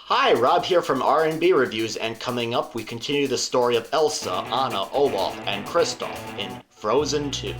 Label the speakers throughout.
Speaker 1: Hi, Rob here from R&B Reviews, and coming up, we continue the story of Elsa, Anna, Olaf, and Kristoff in Frozen 2.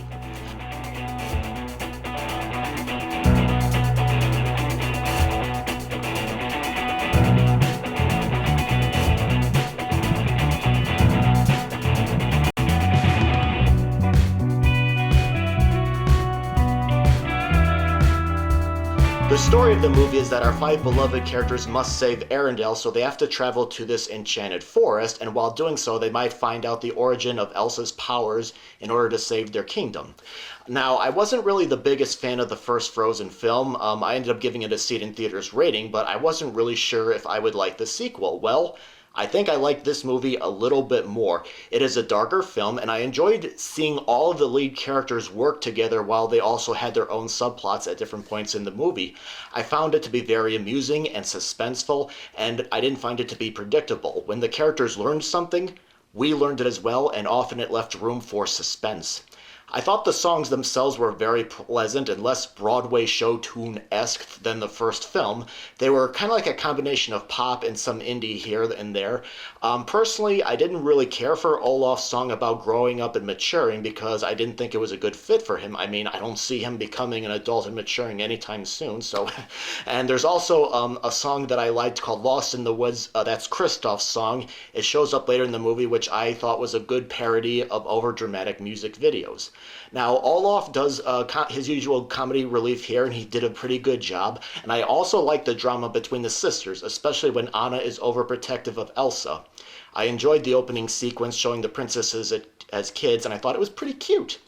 Speaker 1: The story of the movie is that our five beloved characters must save Arendelle, so they have to travel to this enchanted forest, and while doing so, they might find out the origin of Elsa's powers in order to save their kingdom. Now, I wasn't really the biggest fan of the first Frozen film. I ended up giving it a seat in theaters rating, but I wasn't really sure if I would like the sequel. Well, I think I like this movie a little bit more. It is a darker film, and I enjoyed seeing all of the lead characters work together while they also had their own subplots at different points in the movie. I found it to be very amusing and suspenseful, and I didn't find it to be predictable. When the characters learned something, we learned it as well, and often it left room for suspense. I thought the songs themselves were very pleasant and less Broadway show tune-esque than the first film. They were kind of like a combination of pop and some indie here and there. Personally, I didn't really care for Olaf's song about growing up and maturing because I didn't think it was a good fit for him. I mean, I don't see him becoming an adult and maturing anytime soon. So, and there's also a song that I liked called "Lost in the Woods." That's Kristoff's song. It shows up later in the movie, which I thought was a good parody of overdramatic music videos. Now, Olaf does his usual comedy relief here, and he did a pretty good job. And I also like the drama between the sisters, especially when Anna is overprotective of Elsa. I enjoyed the opening sequence showing the princesses as kids, and I thought it was pretty cute.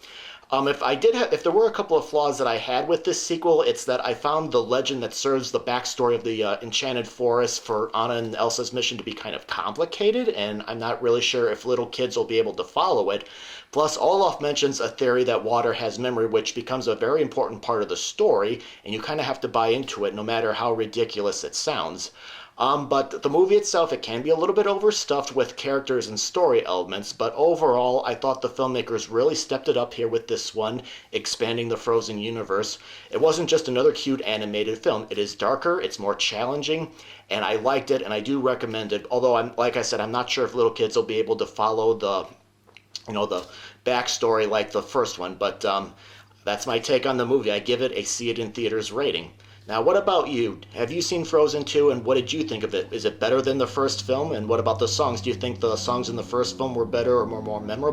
Speaker 1: If there were a couple of flaws that I had with this sequel, it's that I found the legend that serves the backstory of the enchanted forest for Anna and Elsa's mission to be kind of complicated, and I'm not really sure if little kids will be able to follow it. Plus, Olaf mentions a theory that water has memory, which becomes a very important part of the story, and you kind of have to buy into it no matter how ridiculous it sounds. But the movie itself, it can be a little bit overstuffed with characters and story elements, but overall, I thought the filmmakers really stepped it up here with this one, expanding the Frozen universe. It wasn't just another cute animated film. It is darker, it's more challenging, and I liked it, and I do recommend it. Although, like I said, I'm not sure if little kids will be able to follow the backstory like the first one, but that's my take on the movie. I give it a see it in theaters rating. Now, what about you? Have you seen Frozen 2, and what did you think of it? Is it better than the first film? And what about the songs? Do you think the songs in the first film were better or more memorable?